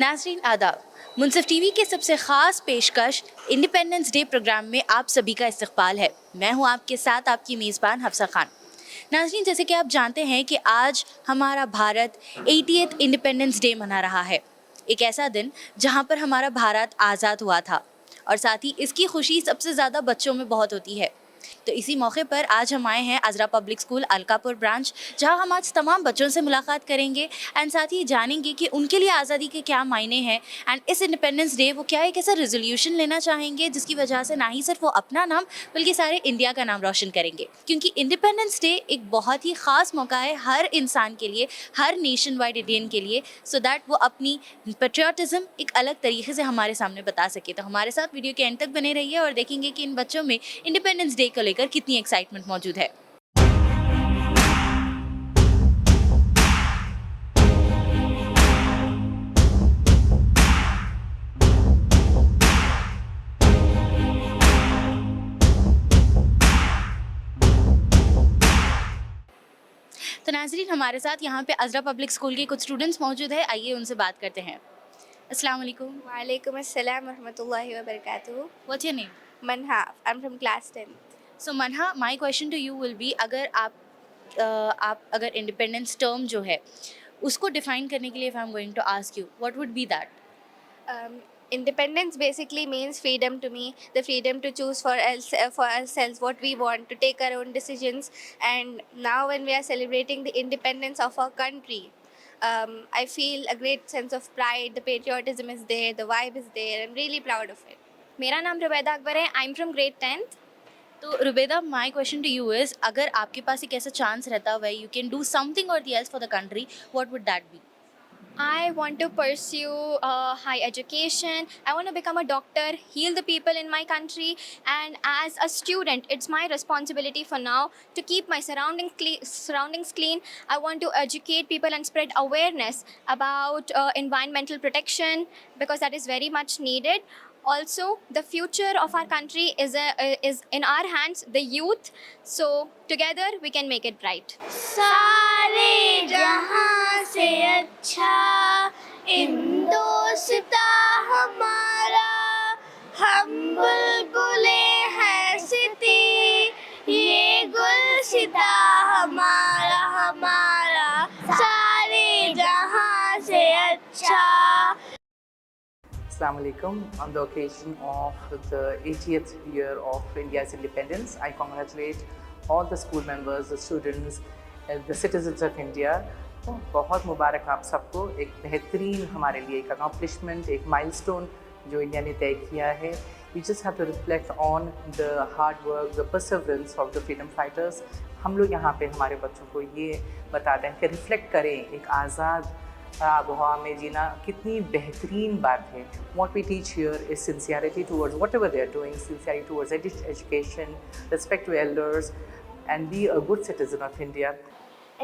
नाज़रीन आदाब, मुनसिफ टीवी के सबसे ख़ास पेशकश इंडिपेंडेंस डे प्रोग्राम में आप सभी का इस्तकबाल है। मैं हूं आपके साथ आपकी मेज़बान हफ्सा खान। नाज़रीन, जैसे कि आप जानते हैं कि आज हमारा भारत 80th इंडिपेंडेंस डे मना रहा है। एक ऐसा दिन जहां पर हमारा भारत आज़ाद हुआ था और साथ ही इसकी खुशी सबसे ज़्यादा बच्चों में बहुत होती है। तो इसी मौके पर आज हम आए हैं Azra public school Alkapur branch, जहां हम आज तमाम बच्चों से मुलाकात करेंगे एंड साथ ही जानेंगे कि उनके लिए आज़ादी के क्या मायने हैं एंड इस इंडिपेंडेंस डे वो क्या एक ऐसा रेजोल्यूशन लेना चाहेंगे जिसकी वजह से ना ही सिर्फ वो अपना नाम बल्कि सारे इंडिया का नाम रोशन करेंगे। क्योंकि इंडिपेंडेंस डे एक बहुत ही ख़ास मौका है हर इंसान के लिए, हर नेशन वाइड इंडियन के लिए, सो दैट वो अपनी पेट्रियाटिज़म एक अलग तरीके से हमारे सामने बता सके। तो हमारे साथ वीडियो के एंड तक बने रहिए और देखेंगे कि इन बच्चों में इंडिपेंडेंस डे को लेकर कितनी एक्साइटमेंट मौजूद है। तो नाज़रीन, हमारे साथ यहाँ पे अज़रा पब्लिक स्कूल के कुछ स्टूडेंट्स मौजूद है, आइए उनसे बात करते हैं। अस्सलाम वालेकुम। वालेकुम अस्सलाम वरहमतुल्लाहि वबरकातुहू। What's your name? Manha, I'm from class 10th. So Manha, my question to you will be, अगर आप अगर इंडिपेंडेंस टर्म जो है उसको डिफाइन करने के लिए if I am going to ask you, what would be that? Independence basically means freedom to me, the freedom to choose for ourselves what we want, to take our own decisions. And now when we are celebrating the independence of our country, I feel a great sense of pride. The patriotism is there, the vibe is there. I'm really proud of it. मेरा नाम रुबैदा अकबर है. I'm from grade 10th. तो Rubaida, my question to you is, अगर आपके पास एक ऐसा chance रहता है यू कैन डू समथिंग और else for the country, what would that be? I want to pursue high education. I want to become a doctor, heal the people in my country. And as a student, it's my responsibility for now to keep my surroundings clean. I want to educate people and spread awareness about environmental protection, because that is very much needed. Also, the future of our country is in our hands, the youth. So together we can make it bright. सारे जहां से अच्छा हिंदोस्ता हमारा, हम बुलबुले हैं सिती, ये गुलसिता हमारा हमारा, सारे जहां से अच्छा. Assalamu alaikum. On the occasion of the 80th year of India's independence, I congratulate all the school members, the students, the citizens of India. तो बहुत मुबारक आप सबको, एक बेहतरीन हमारे लिए एक अकम्पलिशमेंट, एक माइलस्टोन जो इंडिया ने तय किया है. We just have to reflect on the hard work, the perseverance of the freedom fighters. हम लोग यहाँ पे हमारे बच्चों को ये बताते हैं कि रिफ्लेक्ट करें, एक आज़ाद आबोहवा में जीना कितनी बेहतरीन बात है. What we teach here is sincerity towards whatever they are doing, sincerity towards education, respect to elders, and be a good citizen of India.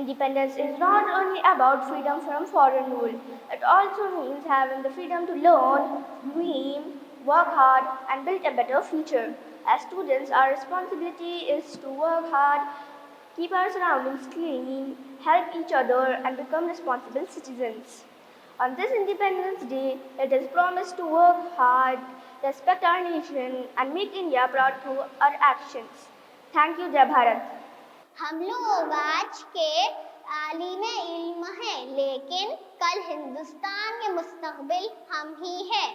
Independence is not only about freedom from foreign rule, it also means having the freedom to learn, dream, work hard, and build a better future. As students, our responsibility is to work hard, keep our surroundings clean, help each other, and become responsible citizens. On this Independence Day, let us promise to work hard, respect our nation, and make India proud through our actions. Thank you, Jai Bharat. हम लोग आज के आलिम इल्म हैं, लेकिन कल हिंदुस्तान के मुस्तकबिल हम ही हैं.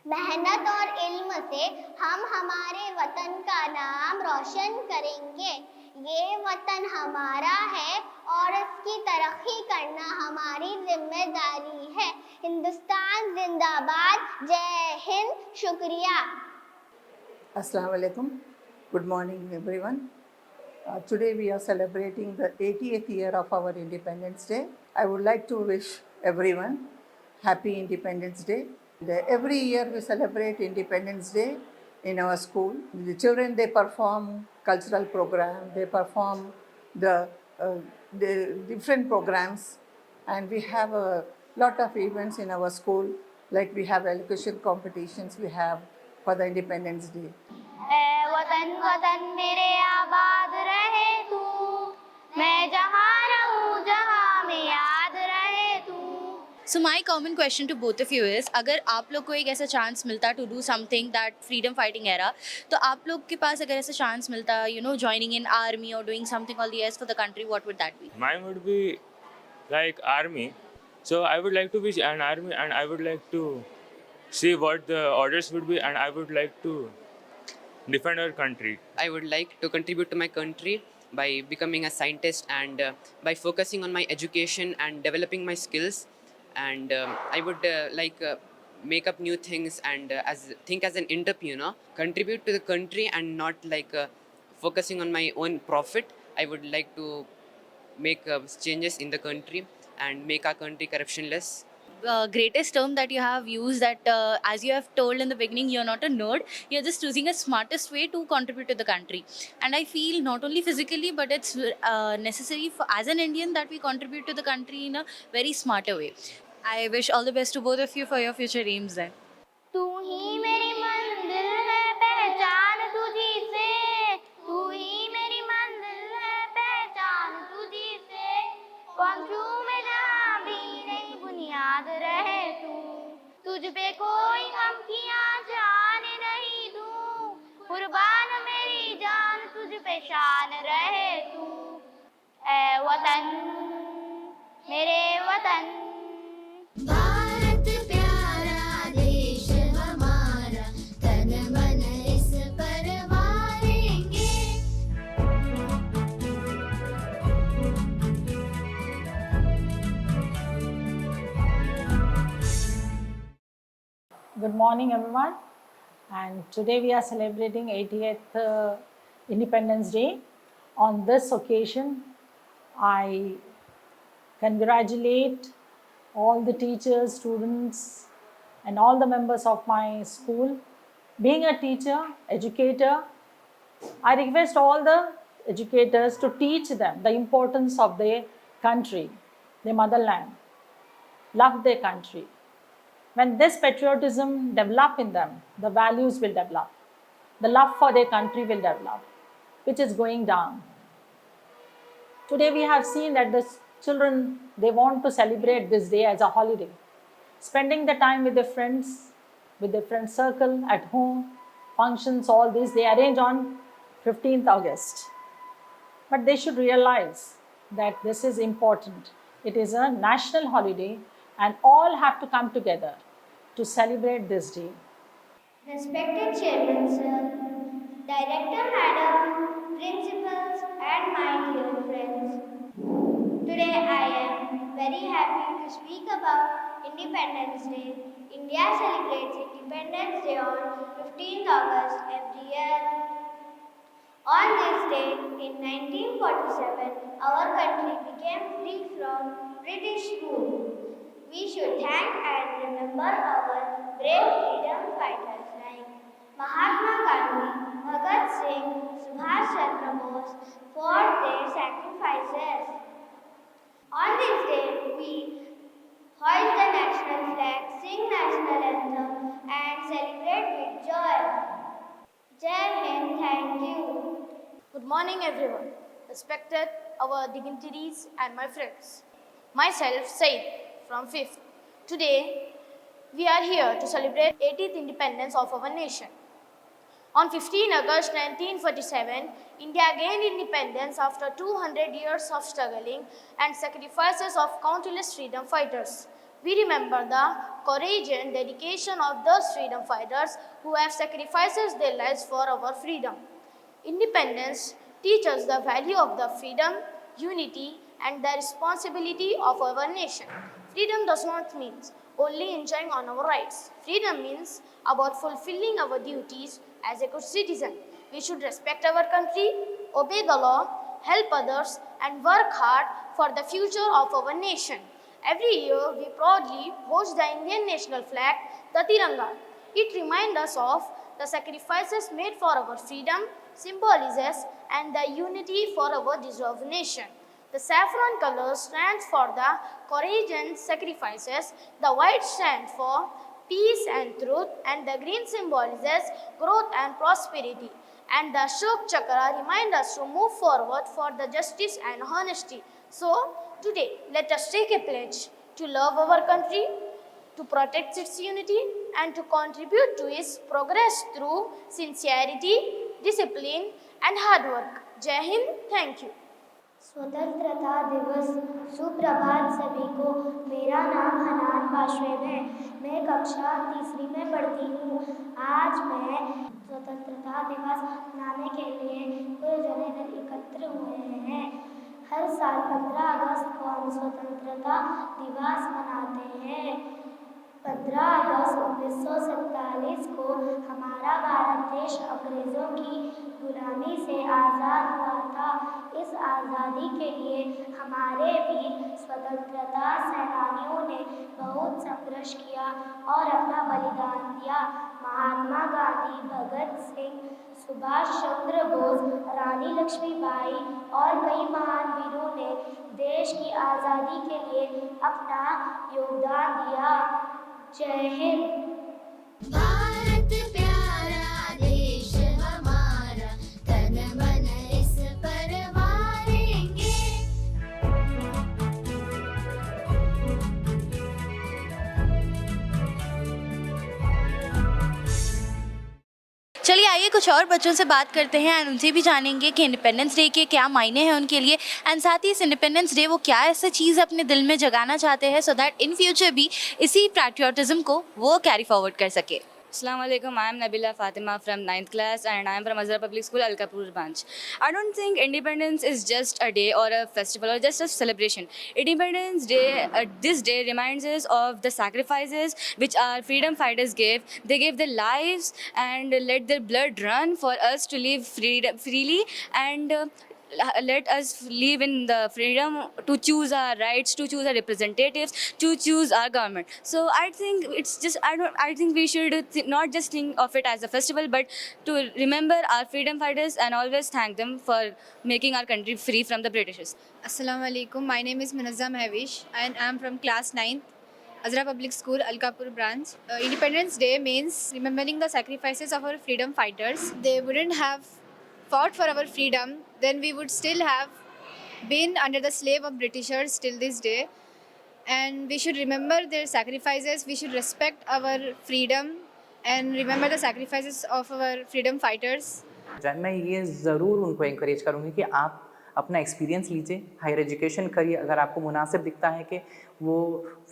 मेहनत और इल्म से हम हमारे वतन का नाम रोशन करेंगे. ये वतन हमारा है और इसकी तरक्की करना हमारी जिम्मेदारी है. हिंदुस्तान जिंदाबाद. जय हिंद. शुक्रिया. Assalamu alaikum. Good morning, everyone. Today we are celebrating the 80th year of our Independence Day. I would like to wish everyone happy Independence Day. Every year we celebrate Independence Day in our school. The children, they perform cultural program, they perform the different programs, and we have a lot of events in our school, like we have elocution competitions we have for the Independence Day. ऐ वतन वतन मेरे आबाद रहे तू, मैं जहाँ रहूँ जहाँ में याद रहे तू. So my common question to both of you is, अगर आप लोग को एक ऐसा चांस मिलता to do something that freedom fighting era, तो आप लोग के पास अगर ऐसा चांस मिलता, joining in army or doing something all the years for the country, what would that be? Mine would be like army. So I would like to be an army, and I would like to see what the orders would be, and I would like to defend our country. I would like to contribute to my country by becoming a scientist and by focusing on my education and developing my skills. And I would make up new things and as an entrepreneur, contribute to the country and not focusing on my own profit. I would like to make changes in the country and make our country corruptionless. Greatest term that you have used, that as you have told in the beginning, you're not a nerd, you're just choosing a smartest way to contribute to the country. And I feel not only physically, but it's necessary for, as an Indian, that we contribute to the country in a very smarter way. I wish all the best to both of you for your future aims then. तू ही मेरी मंजिल है पहचान तुझी से, तू ही मेरी मंजिल है पहचान तुझी से, कौन छू में जहाँ भी नहीं बुनियाद रहे तू, तुझ पे कोई गम की जान नहीं दूँ, कुर्बान मेरी जान तुझ पे शान रहे तू, ऐ वतन मेरे वतन। भारत प्यारा देश हमारा, तन मन इस पर वारेंगे। Good morning, everyone. And today we are celebrating 80th Independence Day. On this occasion, I congratulate all the teachers, students, and all the members of my school. Being a teacher, educator, I request all the educators to teach them the importance of their country, their motherland, love their country. When this patriotism develops in them, the values will develop. The love for their country will develop, which is going down. Today we have seen that the children, they want to celebrate this day as a holiday. Spending the time with their friends circle at home, functions, all this, they arrange on 15th August. But they should realize that this is important. It is a national holiday and all have to come together to celebrate this day. Respected Chairman Sir, Director Madam, Principals and my dear friends, today I am very happy to speak about Independence Day. India celebrates Independence Day on 15th August every year. On this day, in 1947, our country became free from British rule. We should thank and remember our brave freedom fighters like Mahatma Gandhi, Bhagat Singh, Subhash Chandra Bose for their sacrifices. On this day, we hoist the national flag, sing national anthem and celebrate with joy. Jai Hind, thank you. Good morning, everyone. Respected our dignitaries and my friends. Myself, Said, from 5th. Today, we are here to celebrate 80th independence of our nation. On 15 August 1947, India gained independence after 200 years of struggling and sacrifices of countless freedom fighters. We remember the courage and dedication of those freedom fighters who have sacrificed their lives for our freedom. Independence teaches the value of the freedom, unity, and the responsibility of our nation. Freedom does not mean only enjoying on our rights. Freedom means about fulfilling our duties as a good citizen. We should respect our country, obey the law, help others, and work hard for the future of our nation. Every year, we proudly hoist the Indian national flag, the Tiranga. It reminds us of the sacrifices made for our freedom, symbolizes, and the unity for our deserved nation. The saffron color stands for the courage and sacrifices, the white stands for peace and truth, and the green symbolizes growth and prosperity. And the Ashok Chakra reminds us to move forward for the justice and honesty. So, today, let us take a pledge to love our country, to protect its unity, and to contribute to its progress through sincerity, discipline, and hard work. Jai Hind, thank you. स्वतंत्रता दिवस सुप्रभात सभी को। मेरा नाम हनान पाशवेन है। मैं कक्षा तीसरी में पढ़ती हूँ। आज मैं स्वतंत्रता दिवस मनाने के लिए पूरे जने इधर एकत्र हुए हैं। हर साल 15 अगस्त को हम स्वतंत्रता दिवस मनाते हैं। 15 अगस्त 1947 को हमारा भारत देश अंग्रेज़ों की गुलामी से आज़ाद हुआ था। इस आज़ादी के लिए हमारे वीर स्वतंत्रता सेनानियों ने बहुत संघर्ष किया और अपना बलिदान दिया। महात्मा गांधी, भगत सिंह, सुभाष चंद्र बोस, रानी लक्ष्मीबाई और कई महान वीरों ने देश की आज़ादी के लिए अपना योगदान दिया। जय हिंद। भारत प्यारा देश हमारा, तन मन इस पर वारेंगे। चलिए आइए कुछ और बच्चों से बात करते हैं एंड उनसे भी जानेंगे कि इंडिपेंडेंस डे के क्या मायने हैं उनके लिए एंड साथ ही इस इंडिपेंडेंस डे वो क्या ऐसा चीज़ अपने दिल में जगाना चाहते हैं सो दैट इन फ्यूचर भी इसी पैट्रियोटिज्म को वो कैरी फॉरवर्ड कर सके। Assalamualaikum, I am Nabila Fatima from 9th class and I am from Azhar Public School, Alkapur branch. I don't think independence is just a day or a festival or just a celebration. Independence Day, this day reminds us of the sacrifices which our freedom fighters gave. They gave their lives and let their blood run for us to live freely and let us live in the freedom to choose our rights, to choose our representatives, to choose our government. So I think it's just I think we should not just think of it as a festival, but to remember our freedom fighters and always thank them for making our country free from the Britishers. Assalamu alaikum. My name is Munazza Mahwish and I am from class 9th, Azra Public School, Alkapur branch. Independence Day means remembering the sacrifices of our freedom fighters. They wouldn't have fought for our freedom, then we would still have been under the slave of Britishers till this day. And we should remember their sacrifices. We should respect our freedom and remember the sacrifices of our freedom fighters. मैं ये ज़रूर उनको encourage करूँगी कि आप अपना experience लीजिए, higher education करिए। अगर आपको मुनासिब दिखता है कि वो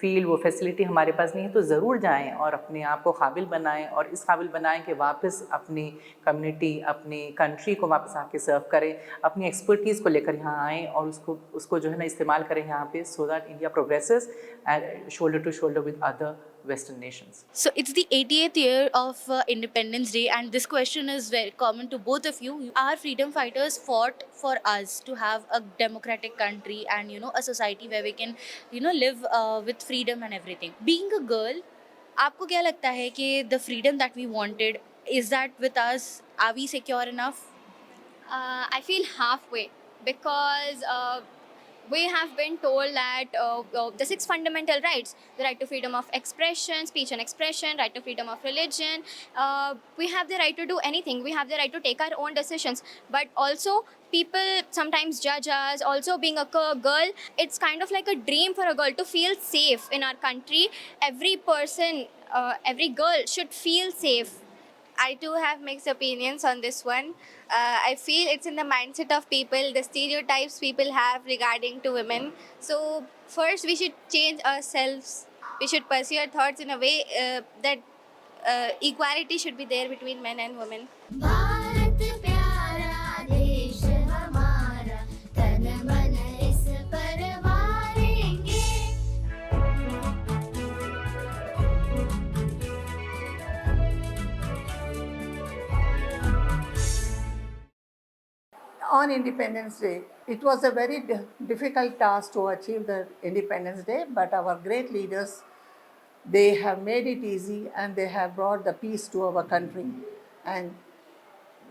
फील्ड, वो फैसिलिटी हमारे पास नहीं है तो ज़रूर जाएं और अपने आप को काबिल बनाएं और इस काबिल बनाएं कि वापस अपनी कम्युनिटी, अपनी कंट्री को वापस आके सर्व करें, अपनी एक्सपर्टीज़ को लेकर यहाँ आएँ और उसको जो है ना इस्तेमाल करें यहाँ पे, so that India progresses and shoulder to shoulder with other Western nations. So it's the 88th year of Independence Day and this question is very common to both of you. Our freedom fighters fought for us to have a democratic country and a society where we can live with freedom and everything. Being a girl, आपको क्या लगता है कि the freedom that we wanted, is that with us? Are we secure enough? I feel halfway because we have been told that the 6 fundamental rights, the right to freedom of expression, speech and expression, right to freedom of religion, we have the right to do anything. We have the right to take our own decisions. But also people sometimes judge us. Also being a girl, it's kind of like a dream for a girl to feel safe in our country. Every person, every girl should feel safe. I too have mixed opinions on this one. I feel it's in the mindset of people, the stereotypes people have regarding to women. So first we should change ourselves. We should pursue our thoughts in a way that equality should be there between men and women. Bharat प्यारा देश हमारा, तन मन इस पर वारेंगे। On Independence Day, it was a very difficult task to achieve the Independence Day, but our great leaders, they have made it easy and they have brought the peace to our country. And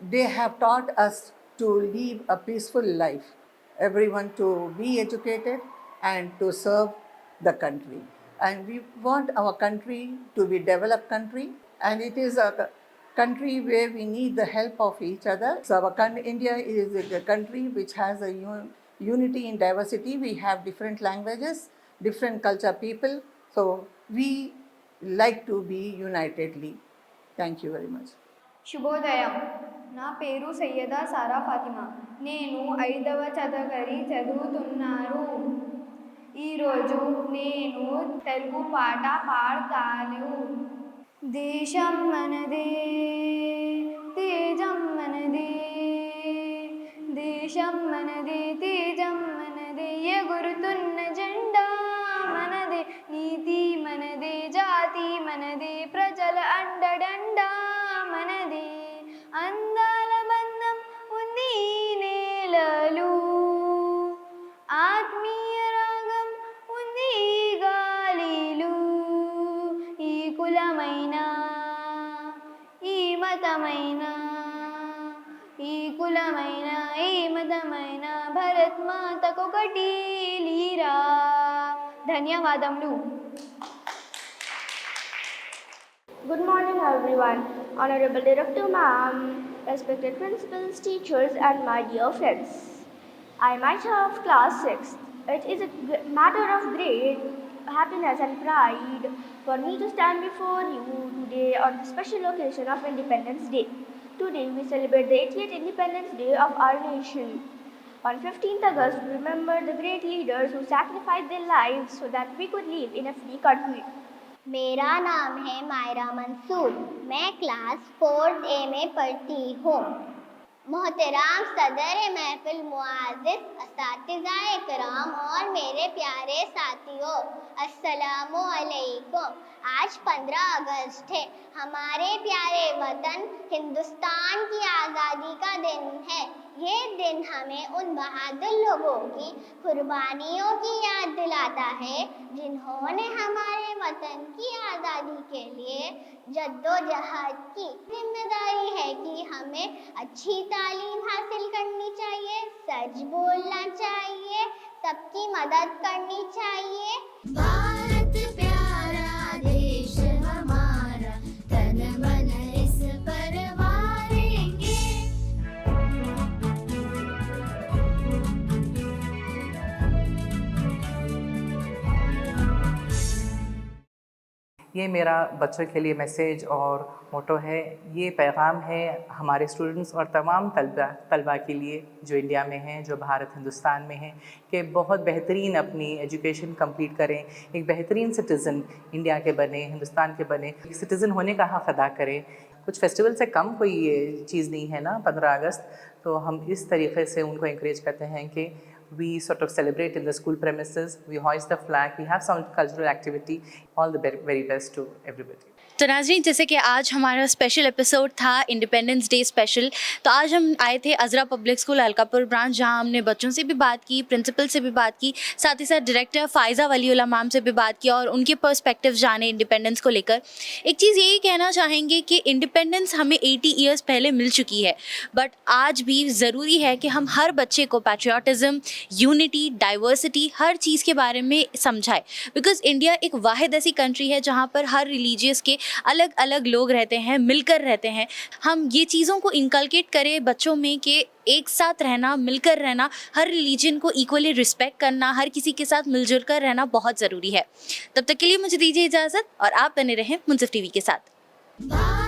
they have taught us to live a peaceful life, everyone to be educated and to serve the country. And we want our country to be a developed country, and it is a country where we need the help of each other. So India is a country which has a unity in diversity. We have different languages, different culture people. So we like to be unitedly. Thank you very much. శుభోదయం. నా పేరు సయ్యదా సారా ఫాతిమా. నేను 5వ తరగతి చదువుతున్నాను. ఈరోజు నేను తెలుగు పాట పాడతాను. దేశం మనదే, తేజం మనదే, దేశం మనదే, తేజం మనదే, ఎగురుతున్న జెండా మనదే, నీతి మనదే, జాతి మనదే, ప్రజల అండదండా మనదే, అందాల బంధం ఉంది ఈ నేలలో, ఆత్మీయ రాగం ఉంది ఈ గాలిలో, ఈ కులమైన, ఈ మతమైన, ఈ కులమైన, ఈ మతమైన, భరత్ మాతకొకటి లీరా. ధన్యవాదములు. Good morning, everyone. Honorable Director Ma'am, respected principals, teachers, and my dear friends. I myself, class 6th. It is a matter of great happiness and pride for me to stand before you today on the special occasion of Independence Day. Today we celebrate the 80th Independence Day of our nation. On 15th August, we remember the great leaders who sacrificed their lives so that we could live in a free country. मेरा नाम है मायरा मंसूर। मैं class 4th A में पढ़ती हूँ। मोहतराम सदर महफिल, मुआज़िज़ असातिज़ा इकराम और मेरे प्यारे साथियों, अस्सलामु अलैकुम। आज 15 अगस्त है। हमारे प्यारे वतन हिंदुस्तान की आज़ादी का दिन है। ये दिन हमें उन बहादुर लोगों की कुर्बानियों की याद दिलाता है जिन्होंने हमारे वतन की आज़ादी के लिए जद्दोजहद की। जिम्मेदारी है कि हमें अच्छी तालीम हासिल करनी चाहिए, सच बोलना चाहिए, सबकी मदद करनी चाहिए। भारत प्यारा देश हमारा, तन मन इस पर वारेंगे। ये मेरा बच्चों के लिए मैसेज और मोटो है। ये पैगाम है हमारे स्टूडेंट्स और तमाम तलबा के लिए जो इंडिया में हैं, जो भारत हिंदुस्तान में हैं, कि बहुत बेहतरीन अपनी एजुकेशन कंप्लीट करें, एक बेहतरीन सिटीज़न इंडिया के बने, हिंदुस्तान के बने, एक सिटीज़न होने का हक़ अदा करें। कुछ फेस्टिवल से कम कोई ये चीज़ नहीं है ना 15 अगस्त। तो हम इस तरीक़े से उनको इंकरेज करते हैं कि we sort of celebrate in the school premises, we hoist the flag, we have some cultural activity. All the very best to everybody. तो नाज़रीन, जैसे कि आज हमारा स्पेशल एपिसोड था इंडिपेंडेंस डे स्पेशल, तो आज हम आए थे Azra public school Alkapur branch, जहां हमने बच्चों से भी बात की, प्रिंसिपल से भी बात की, साथ ही साथ डायरेक्टर फ़ाइज़ा वलीउल्लाह मैम से भी बात की और उनके पर्सपेक्टिव जाने इंडिपेंडेंस को लेकर। एक चीज़ यही कहना चाहेंगे कि इंडिपेंडेंस हमें 80 ईयर्स पहले मिल चुकी है, बट आज भी ज़रूरी है कि हम हर बच्चे को पैट्रियाटिज़म, यूनिटी, डाइवर्सिटी, हर चीज़ के बारे में समझाएं। बिकॉज इंडिया एक वाहिद ऐसी कंट्री है जहाँ पर हर रिलीजियस के अलग अलग लोग रहते हैं, मिलकर रहते हैं। हम ये चीज़ों को इनकलकेट करें बच्चों में कि एक साथ रहना, मिलकर रहना, हर रिलीजन को इक्वली रिस्पेक्ट करना, हर किसी के साथ मिलजुल कर रहना बहुत ज़रूरी है। तब तक के लिए मुझे दीजिए इजाज़त और आप बने रहें मुंसिफ टीवी के साथ।